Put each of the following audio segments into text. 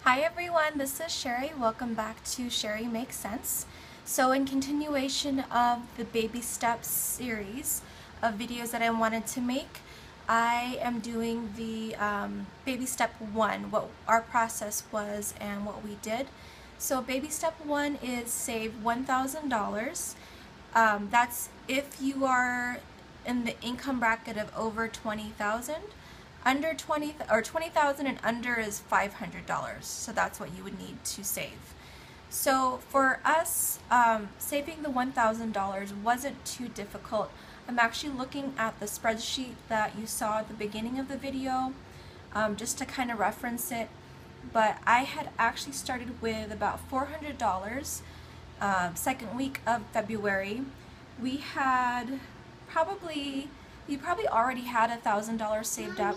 Hi everyone, this is Sherry. Welcome back to Sherry Makes Sense. So in continuation of the baby steps series of videos that I wanted to make, I am doing the baby step 1, what our process was and what we did. So baby step 1 is save $1,000. That's if you are in the income bracket of over $20,000. Under 20 or 20,000 and under is $500. So that's what you would need to save. So for us, saving the $1,000 wasn't too difficult. I'm actually looking at the spreadsheet that you saw at the beginning of the video, just to kind of reference it. But I had actually started with about $400 second week of February. We had you probably already had $1,000 saved up,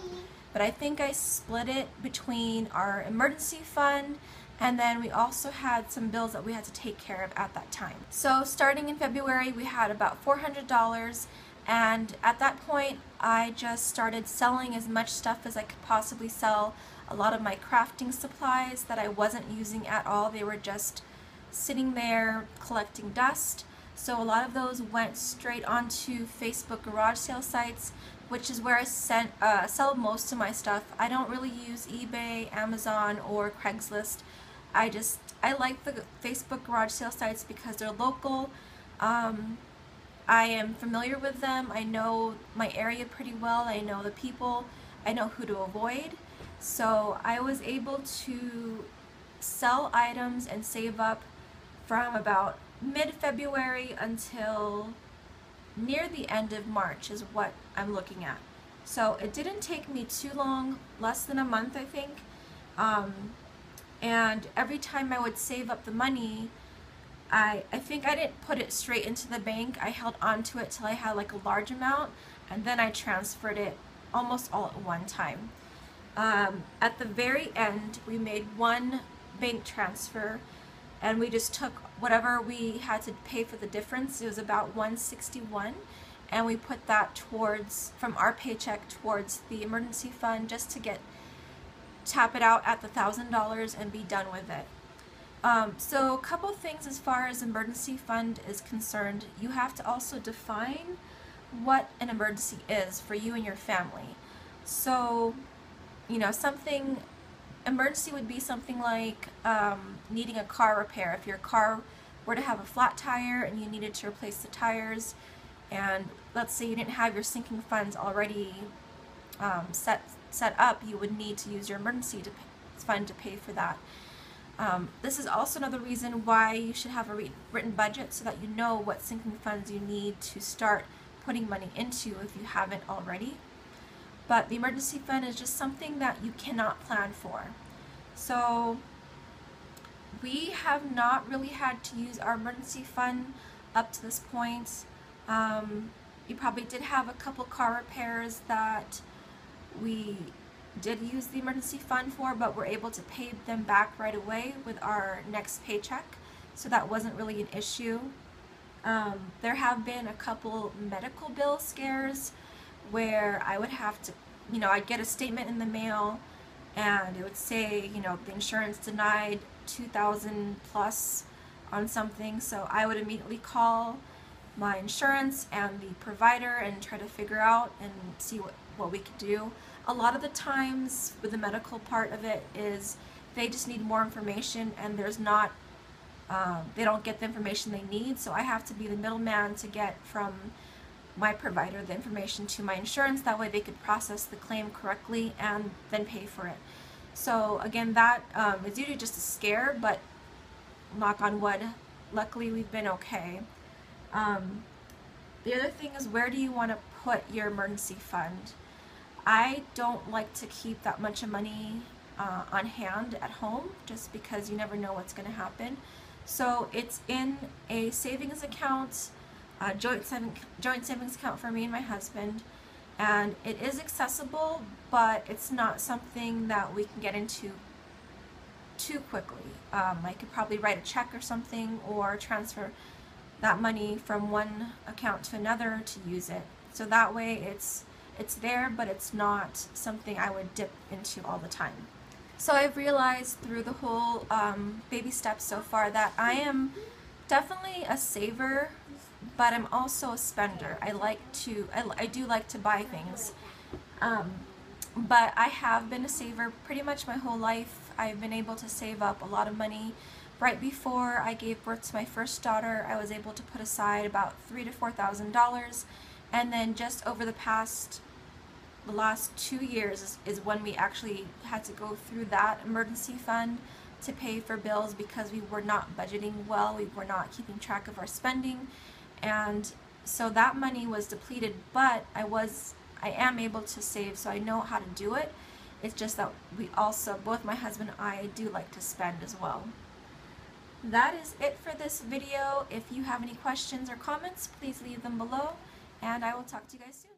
but I think I split it between our emergency fund and then we also had some bills that we had to take care of at that time. So starting in February we had about $400, and at that point I just started selling as much stuff as I could possibly sell. A lot of my crafting supplies that I wasn't using at all, they were just sitting there collecting dust. So a lot of those went straight onto Facebook garage sale sites, which is where I sell most of my stuff. I don't really use eBay, Amazon, or Craigslist. I like the Facebook garage sale sites because they're local. I am familiar with them. I know my area pretty well. I know the people. I know who to avoid. So I was able to sell items and save up from about mid-February until near the end of March is what I'm looking at. So it didn't take me too long, less than a month I think, and every time I would save up the money, I think I didn't put it straight into the bank. I held on to it till I had like a large amount, and then I transferred it almost all at one time. At the very end we made one bank transfer, and we just took whatever we had to pay for the difference. It was about $161, and we put that towards, from our paycheck, towards the emergency fund just to tap it out at the $1,000 and be done with it. So a couple things as far as emergency fund is concerned. You have to also define what an emergency is for you and your family. So, you know, emergency would be something like needing a car repair. If your car were to have a flat tire and you needed to replace the tires, and let's say you didn't have your sinking funds already set up, you would need to use your emergency fund to pay for that. This is also another reason why you should have a written budget so that you know what sinking funds you need to start putting money into if you haven't already. But the emergency fund is just something that you cannot plan for. So we have not really had to use our emergency fund up to this point. We probably did have a couple car repairs that we did use the emergency fund for, but we're able to pay them back right away with our next paycheck, so that wasn't really an issue. There have been a couple medical bill scares where I would have to, I'd get a statement in the mail and it would say, the insurance denied $2,000 plus on something, so I would immediately call my insurance and the provider and try to figure out and see what we could do. A lot of the times with the medical part of it is they just need more information, and there's not, they don't get the information they need, so I have to be the middleman to get from my provider the information to my insurance. That way they could process the claim correctly and then pay for it. So again, that is usually just a scare, but knock on wood, luckily we've been okay. The other thing is, where do you want to put your emergency fund? I don't like to keep that much of money on hand at home, just because you never know what's going to happen. So it's in a savings account, joint savings account for me and my husband, and it is accessible, but it's not something that we can get into too quickly. I could probably write a check or something, or transfer that money from one account to another to use it. So that way it's there, but it's not something I would dip into all the time. So I've realized through the whole baby steps so far that I am definitely a saver, but I'm also a spender. I do like to buy things. But I have been a saver pretty much my whole life. I've been able to save up a lot of money. Right before I gave birth to my first daughter, I was able to put aside about $3,000 to $4,000, and then just over the last 2 years is when we actually had to go through that emergency fund to pay for bills because we were not budgeting well, we were not keeping track of our spending, and so that money was depleted, but I am able to save, so I know how to do it. It's just that we also, both my husband and I, do like to spend as well. That is it for this video. If you have any questions or comments, please leave them below, and I will talk to you guys soon.